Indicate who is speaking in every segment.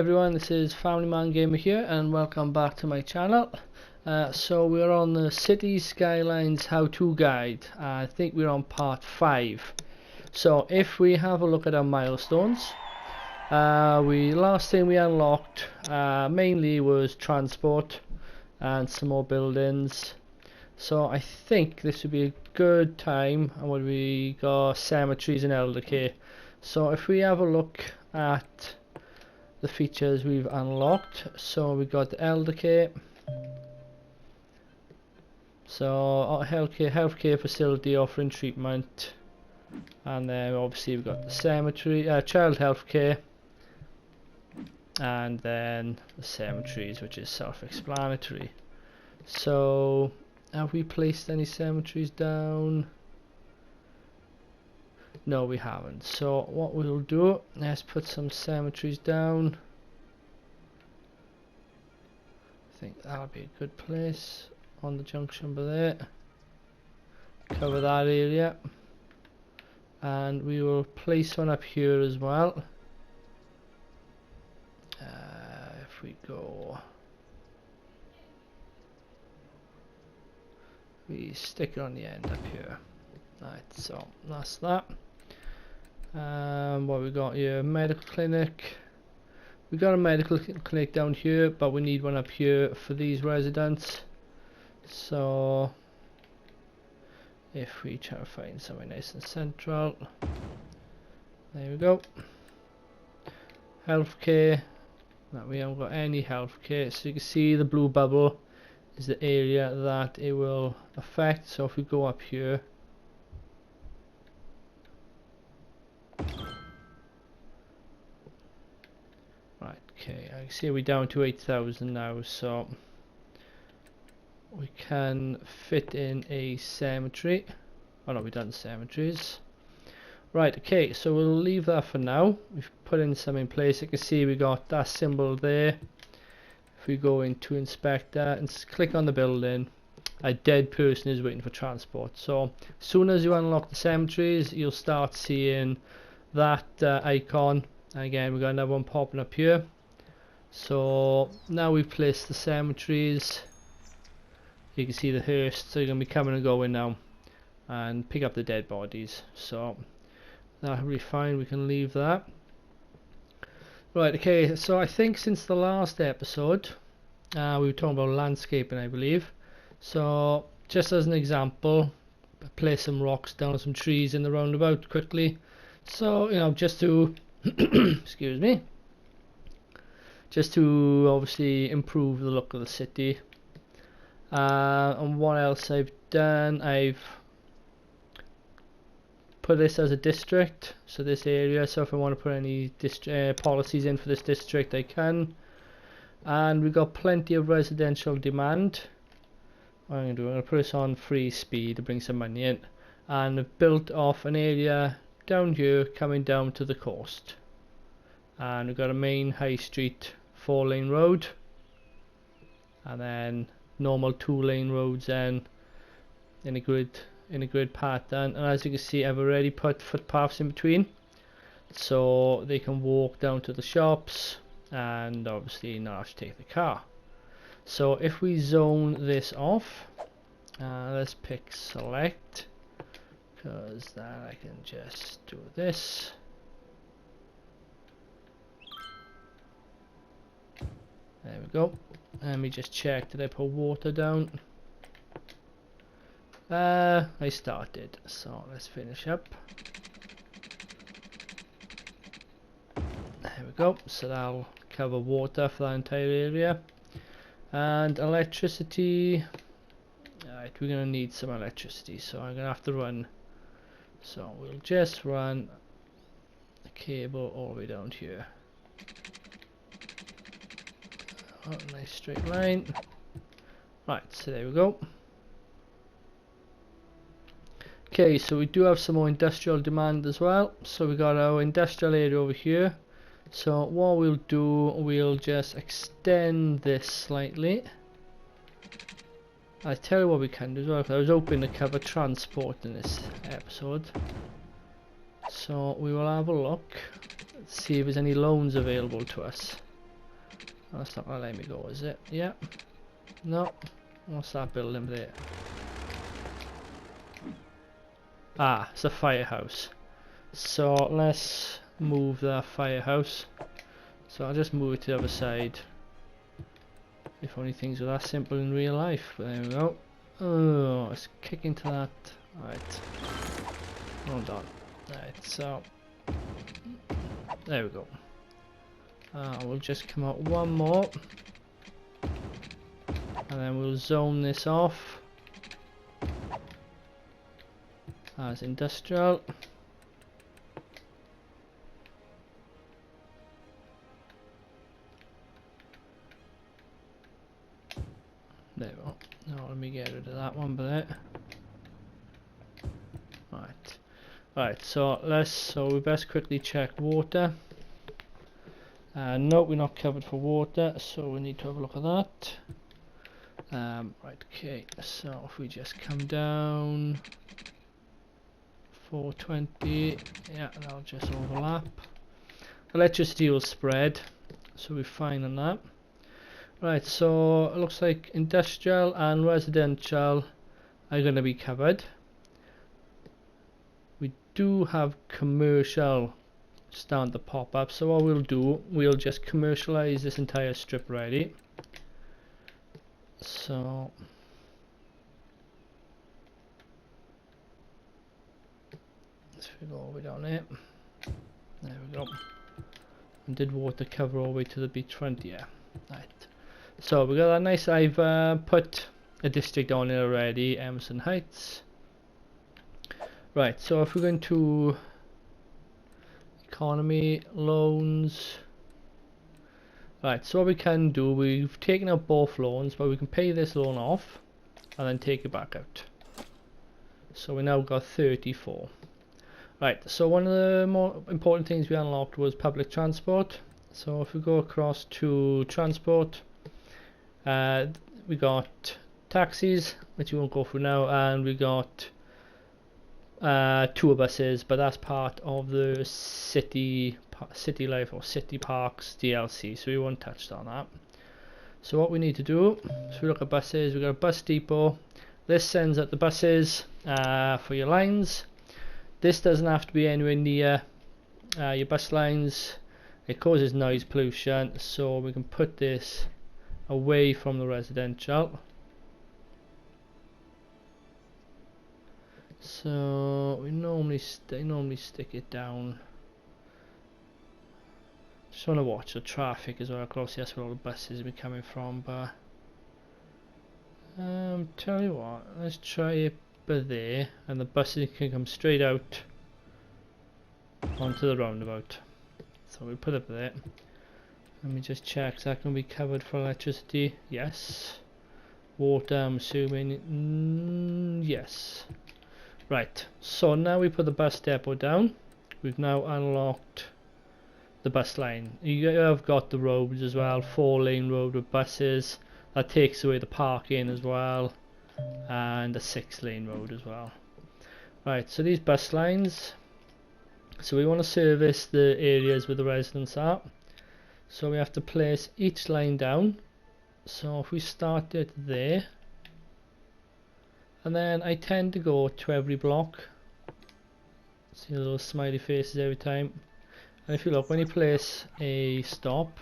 Speaker 1: everyone, this is Family Man Gamer here and welcome back to my channel. So we're on the City Skylines how-to guide. I think we're on part 5. So if we have a look at our milestones, last thing we unlocked mainly was transport and some more buildings. So I think this would be a good time. And what we got, cemeteries and elder care. So if we have a look at the features we've unlocked, so we got the elder care, so our healthcare facility offering treatment, and then obviously we've got the cemetery, child healthcare, and then the cemeteries, which is self-explanatory. So have we placed any cemeteries down? No, we haven't. So what we'll do, let's put some cemeteries down. I think that'll be a good place on the junction by there. Cover that area. And we will place one up here as well. If we go, we stick it on the end up here. Right, so that's that. What we got here, medical clinic. We got a medical clinic down here, but we need one up here for these residents. So if we try to find somewhere nice and central, there we go. Healthcare. No, we haven't got any healthcare. So you can see the blue bubble is the area that it will affect. So if we go up here, right, okay, I can see we're down to 8,000 now, so we can fit in a cemetery. Oh no, we've done cemeteries. Right, okay, so we'll leave that for now. We've put in some in place. You can see we got that symbol there. If we go into inspect that and click on the building, a dead person is waiting for transport. So as soon as you unlock the cemeteries, you'll start seeing that icon. Again, we've got another one popping up here. So now we've placed the cemeteries. You can see the hearse, so you're going to be coming and going now and pick up the dead bodies. So that'll be fine, we can leave that. Right, okay, so I think since the last episode we were talking about landscaping, I believe. So just as an example, place some rocks down, some trees in the roundabout quickly. So, you know, just to excuse me, just to obviously improve the look of the city. And what else I've done, I've put this as a district, so this area, so if I want to put any policies in for this district, I can. And we've got plenty of residential demand. What I'm going to do, I'm going to put this on free speed to bring some money in, and I've built off an area down here coming down to the coast, and we've got a main high street 4-lane road, and then normal 2-lane roads then in a grid pattern. And as you can see, I've already put footpaths in between so they can walk down to the shops and obviously not have to take the car. So if we zone this off, let's pick select, because then I can just do this. There we go. Let me just check, did I put water down? I started, so let's finish up. There we go, so that'll cover water for that entire area. And electricity, alright, we're going to need some electricity, so I'm going to have to run. So we'll just run a cable all the way down here. Oh, nice straight line. Right, so there we go. Okay, so we do have some more industrial demand as well. So we got our industrial area over here. So what we'll do, we'll just extend this slightly. I'll tell you what we can do as well, because I was hoping to cover transport in this episode. So we will have a look, see if there's any loans available to us. Oh, that's not gonna let me go, is it? Yeah. No. What's that building there? Ah, it's a firehouse. So let's move that firehouse. So I'll just move it to the other side. If only things were that simple in real life. But there we go. Oh, let's kick into that. Right. Hold on. Right, so there we go. We'll just come out one more. And then we'll zone this off as industrial. There we go. Now let me get rid of that one bit. Right. Right, so we best quickly check water. No, we're not covered for water, so we need to have a look at that. Right, okay, so if we just come down 420, yeah, that'll just overlap. Electricity will spread, so we're fine on that. Right, so it looks like industrial and residential are going to be covered. We do have commercial starting to pop up, so what we'll do, we'll just commercialize this entire strip ready. So let's go all the way down here. There we go. And did water cover all the way to the beachfront? Yeah. Right. So we got that nice. I've put a district on it already, Emerson Heights. Right. So if we're going to economy loans. Right. So what we can do, we've taken out both loans, but we can pay this loan off and then take it back out. So we now got 34. Right, so one of the more important things we unlocked was public transport. So if we go across to transport, we got taxis, which we won't go through now, and we got tour buses, but that's part of the city life or city parks DLC, so we won't touch on that. So what we need to do, so we look at buses, we've got a bus depot. This sends out the buses for your lines. This doesn't have to be anywhere near your bus lines. It causes noise pollution, so we can put this away from the residential. So we normally stick it down. Just want to watch the traffic as well across. That's where all the buses will be coming from. But tell you what, let's try it by there, and the buses can come straight out onto the roundabout. So we put it there. Let me just check. Is that going to be covered for electricity? Yes. Water, I'm assuming. Yes. Right. So now we put the bus depot down. We've now unlocked the bus line. You have got the roads as well. 4-lane road with buses. That takes away the parking as well. And a 6-lane road as well. Right. So these bus lines. So we want to service the areas where the residents are. So we have to place each line down. So if we start it there, and then I tend to go to every block. See the little smiley faces every time. And if you look, when you place a stop,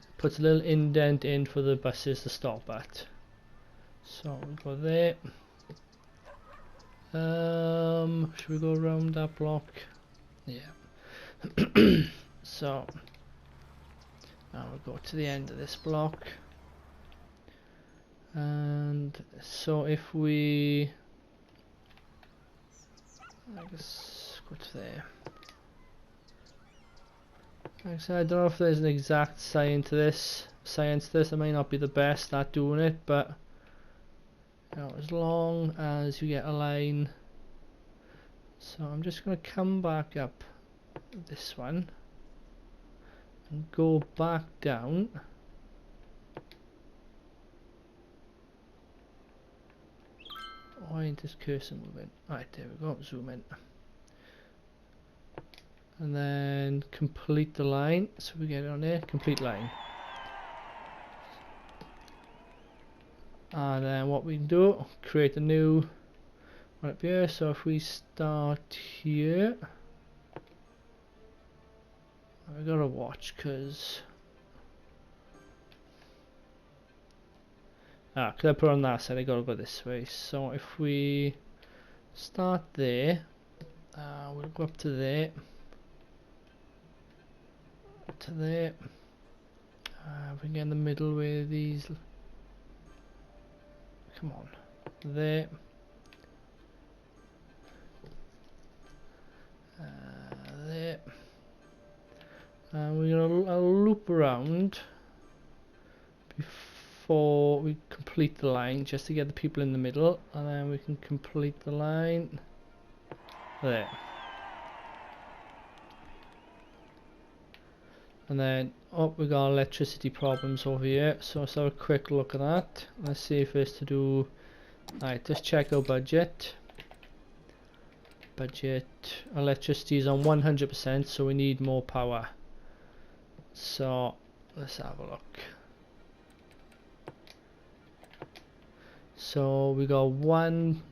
Speaker 1: it puts a little indent in for the buses to stop at. So we go there. Should we go around that block? Yeah. So now we'll go to the end of this block. And so if we, I guess, go to there. Like I said, I don't know if there's an exact science to this. I may not be the best at doing it, but you know, as long as you get a line. So I'm just going to come back up this one and go back down. Why ain't this cursor moving? Right, there we go, zoom in. And then complete the line, so we get it on there, complete line. And then what we can do, create a new one up here. So if we start here, I gotta watch because I put it on that side, I gotta go this way. So if we start there, we'll go up to there, to there. We get in the middle where these, come on, there, there, and we're gonna loop around before we complete the line, just to get the people in the middle, and then we can complete the line there. And then we got electricity problems over here, so let's have a quick look at that. Let's see if it's to do. Alright, just check our budget. Electricity is on 100%, so we need more power. So let's have a look. So we got one,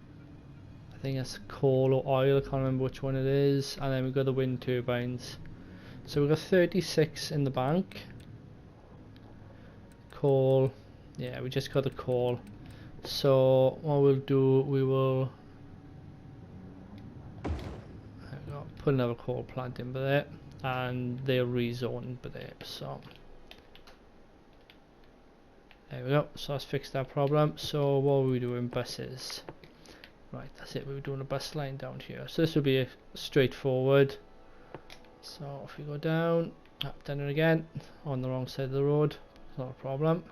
Speaker 1: I think it's coal or oil, I can't remember which one it is, and then we got the wind turbines. So we've got 36 in the bank. Coal, yeah, we just got the coal. So what we'll do, we will put another coal plant in there, and they're rezoned by there. So there we go. So let's fix that problem. So what are we doing? Buses. Right, that's it. We were doing a bus line down here. So this will be straightforward. So if we go down, done it again on the wrong side of the road, it's not a problem.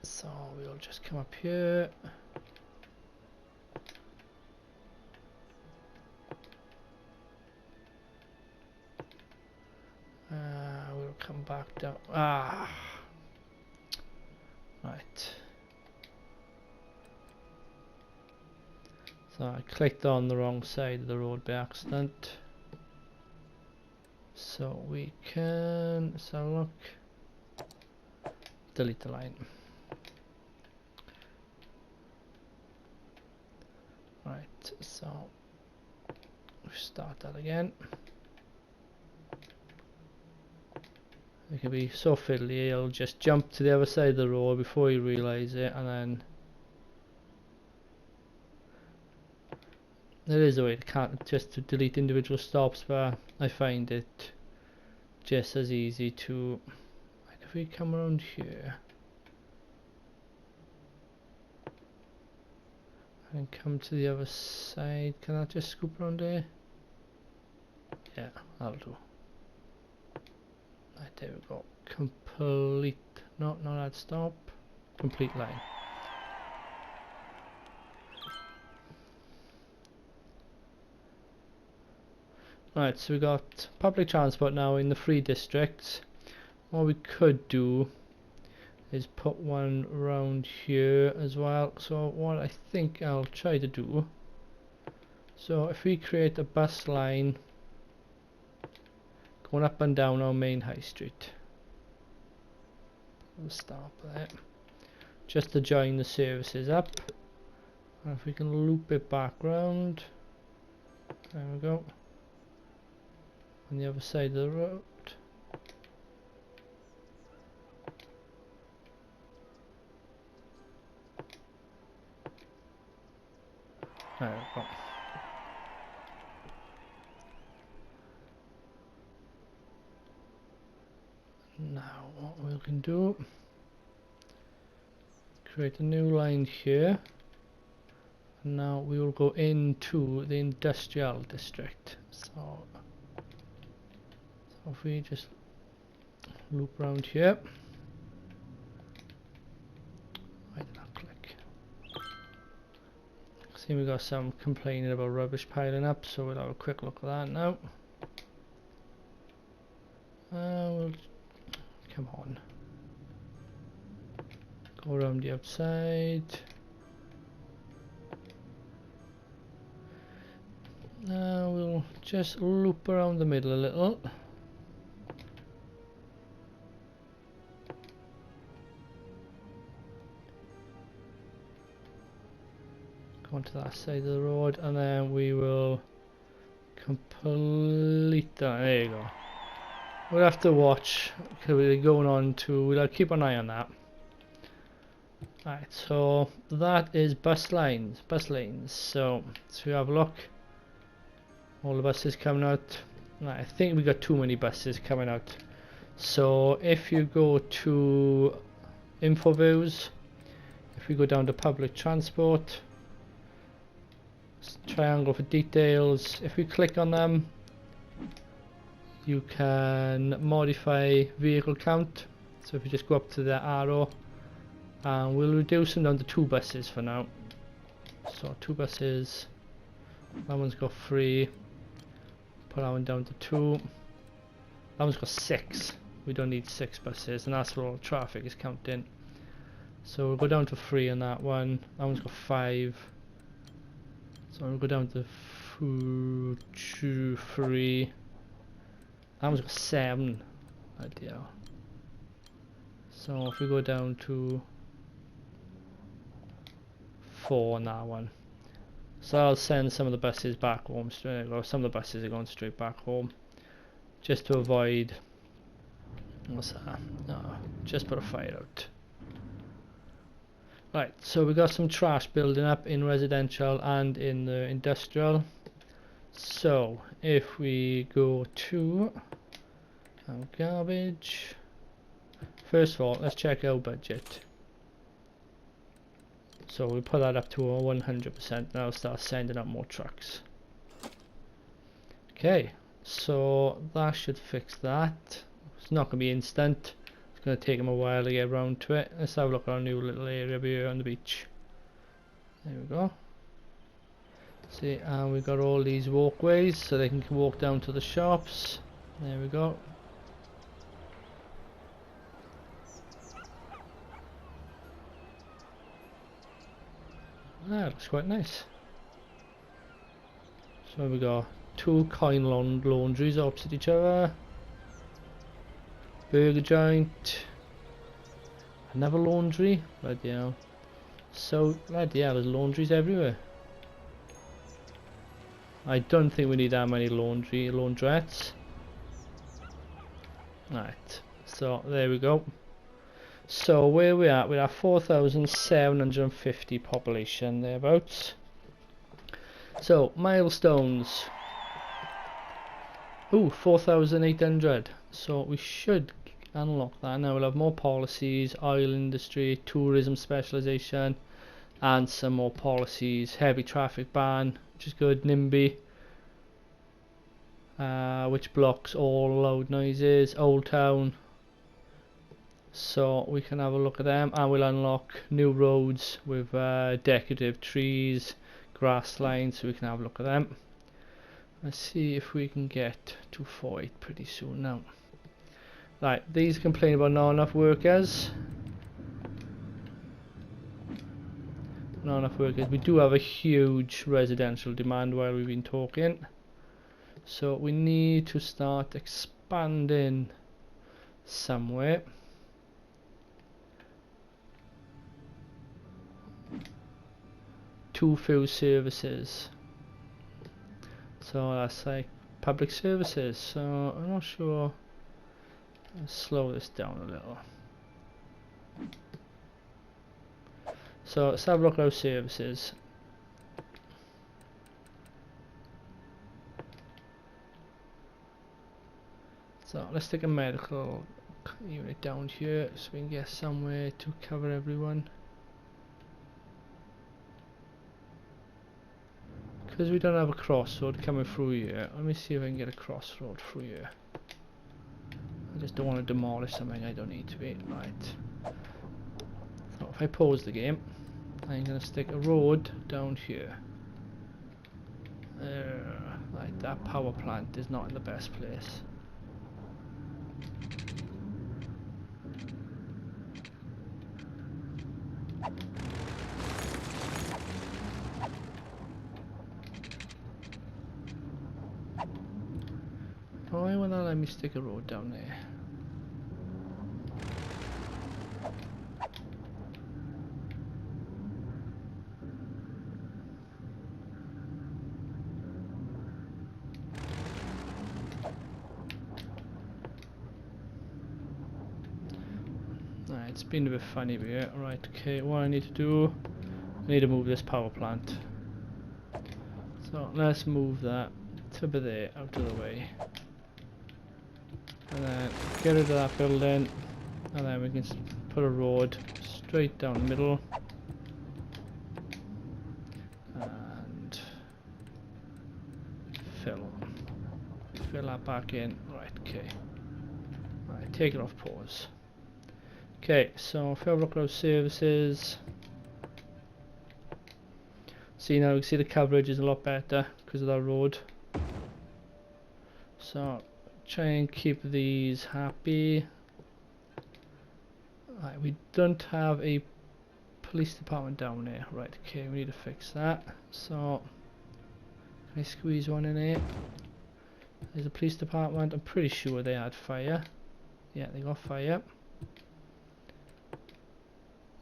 Speaker 1: So we'll just come up here. We'll come back down. Right. So I clicked on the wrong side of the road by accident. So we can, let's have a look, delete the line. Right, so we start that again. It can be so fiddly, you'll just jump to the other side of the road before you realise it, and then there is a way to delete individual stops, but I find it just as easy to, if we come around here and come to the other side, can I just scoop around there? Yeah, that'll do. Right, there we go. Complete, no, not that stop, complete line. Right, so we got public transport now in the free districts. What we could do is put one around here as well. So what I think I'll try to do, so if we create a bus line going up and down our main high street, we'll stop there just to join the services up, and if we can loop it back round, there we go, on the other side of the road. There we go. Now what we can do, create a new line here, and now we will go into the industrial district. So if we just loop around here, why did I click? See, we got some complaining about rubbish piling up, so we'll have a quick look at that now. We'll, come on, go around the outside. Now we'll just loop around the middle a little. go onto that side of the road, and then we will complete that. There you go. We'll have to watch because we're going on to. We'll keep an eye on that. Right, so that is bus lanes. So we have a look. All the buses coming out. Right, I think we got too many buses coming out. So if you go to info views, if we go down to public transport, triangle for details, if we click on them, you can modify vehicle count. So if you just go up to the arrow, and we'll reduce them down to 2 buses for now. So 2 buses, that one's got 3, put that one down to 2, that one's got 6, we don't need 6 buses, and that's where all traffic is counting. So we'll go down to 3 on that one, that one's got 5, so we'll go down to 2, 3, that one's got 7, ideal. So if we go down to 4 on that one, so I'll send some of the buses back home straight, or some of the buses are going straight back home, just to avoid, what's that, no, just put a fire out. Right, so we got some trash building up in residential and in the industrial. So if we go to our garbage, first of all let's check our budget. So we put that up to 100%, now start sending out more trucks. Okay, so that should fix that. It's not going to be instant, it's going to take them a while to get around to it. Let's have a look at our new little area here on the beach. There we go. See, and we've got all these walkways so they can walk down to the shops. There we go. That looks quite nice. So we got 2 coin laundries opposite each other. Burger joint. Another laundry. Bloody hell. So, bloody hell, there's laundries everywhere. I don't think we need that many laundrettes. Right, so there we go. So where we at? We're at 4,750 population thereabouts. So milestones. Ooh, 4,800. So we should unlock that. Now we'll have more policies, oil industry, tourism specialization, and some more policies. Heavy traffic ban, which is good. NIMBY, which blocks all loud noises. Old Town. So we can have a look at them, and we'll unlock new roads with decorative trees, grass lines, so we can have a look at them. Let's see if we can get to 48 pretty soon now. Right, these complain about not enough workers. Not enough workers. We do have a huge residential demand while we've been talking, so we need to start expanding somewhere. Too few services, so that's like public services, so I'm not sure. Let's slow this down a little. So let's have a look at our services. So let's take a medical unit down here so we can get somewhere to cover everyone. Because we don't have a crossroad coming through here, let me see if I can get a crossroad through here. I just don't want to demolish something I don't need to be. Right. So if I pause the game, I'm going to stick a road down here. Right, that power plant is not in the best place. Why won't that let me stick a road down there? it's been a bit funny here. Right, okay, what I need to do, I need to move this power plant. So let's move that to be there, out of the way. And then get rid of that building, and then we can put a road straight down the middle. And fill that back in. Right, okay. Right, take it off pause. Okay, so if I look at those services, see now you can see the coverage is a lot better because of that road. So try and keep these happy. Right, we don't have a police department down there. Right, okay, we need to fix that. So can I squeeze one in here? There's a police department. I'm pretty sure they had fire. Yeah, they got fire.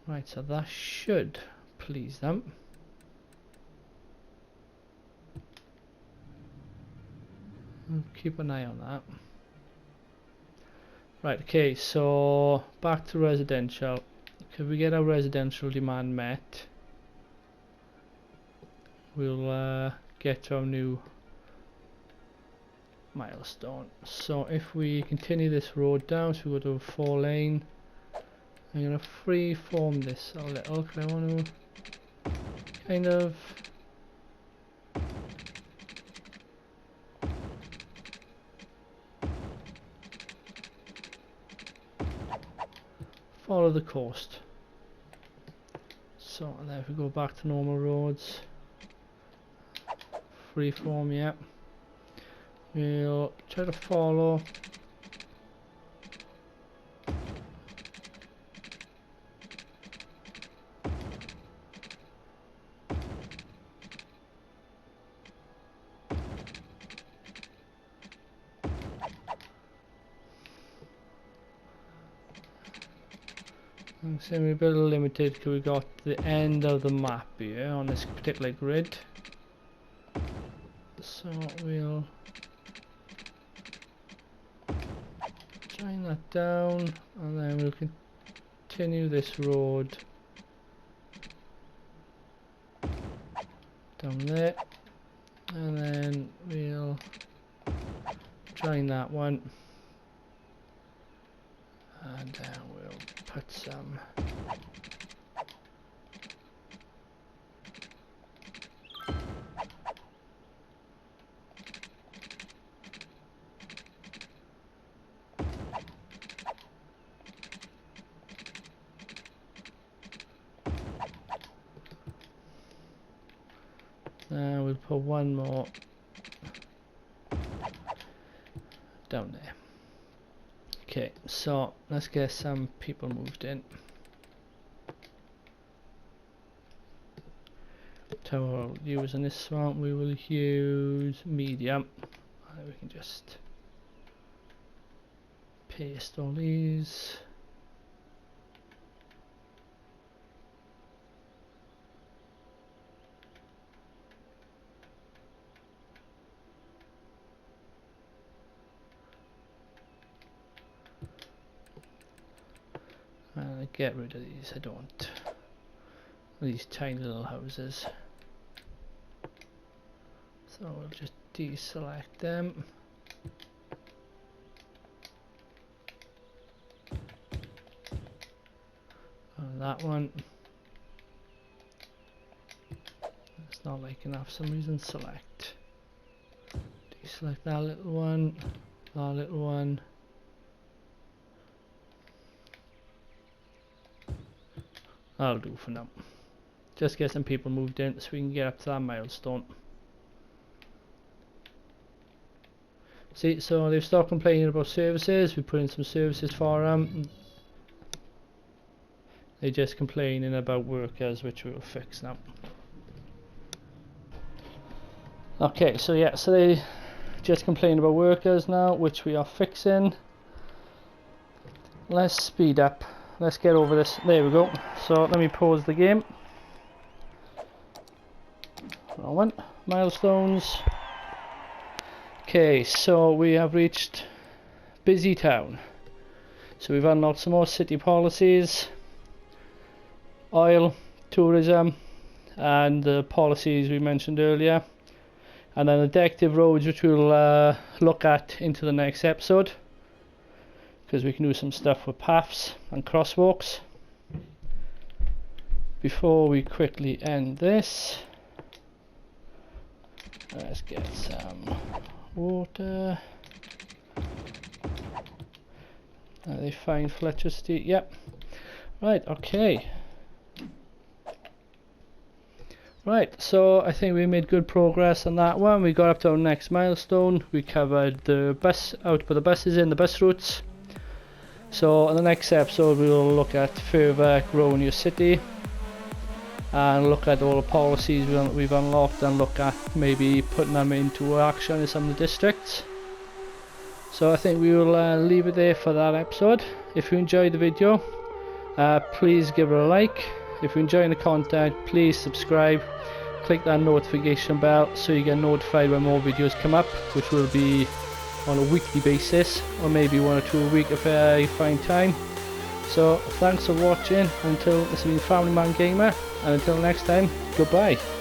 Speaker 1: Right, so that should please them. We'll keep an eye on that. Right, okay, so back to residential. If we get our residential demand met, we'll get to our new milestone. So if we continue this road down, so we go to a 4-lane, I'm going to freeform this a little because I want to kind of follow the coast. So and then if we go back to normal roads, freeform, yeah. We'll try to follow I'm saying we're a bit limited because we got the end of the map here on this particular grid. So we'll join that down and then we'll continue this road down there and then we'll join that one and then we'll put some we'll put one more down there. Okay, so let's get some people moved in. So we'll use in this one, we will use medium. We can just paste all these. Get rid of these, I don't. These tiny little houses. So we'll just deselect them. And that one. It's not liking that for some reason. Select. Deselect that little one. That little one. That'll do for now. Just get some people moved in so we can get up to that milestone. See, so they've stopped complaining about services. We put in some services for them. They're just complaining about workers, which we'll fix now. Okay, so yeah, so they just complain about workers now, which we are fixing. Let's speed up. Let's get over this. There we go. So let me pause the game. Milestones. Okay, so we have reached Busy Town. So we've unlocked some more city policies, oil, tourism, and the policies we mentioned earlier, and then the decorative roads, which we'll look at into the next episode, because we can do some stuff with paths and crosswalks. Before we quickly end this, let's get some water. Are they fine for electricity? Yep. Right, okay. Right, so I think we made good progress on that one. We got up to our next milestone. We covered the bus, output the buses in, the bus routes. So in the next episode we will look at further growing your city and look at all the policies we've unlocked, and look at maybe putting them into action in some of the districts. So I think we will leave it there for that episode. If you enjoyed the video, please give it a like. If you're enjoying the content, please subscribe, click that notification bell so you get notified when more videos come up, which will be on a weekly basis, or maybe 1 or 2 a week if I find time. So thanks for watching. Until this has been Family Man Gamer, and until next time, goodbye.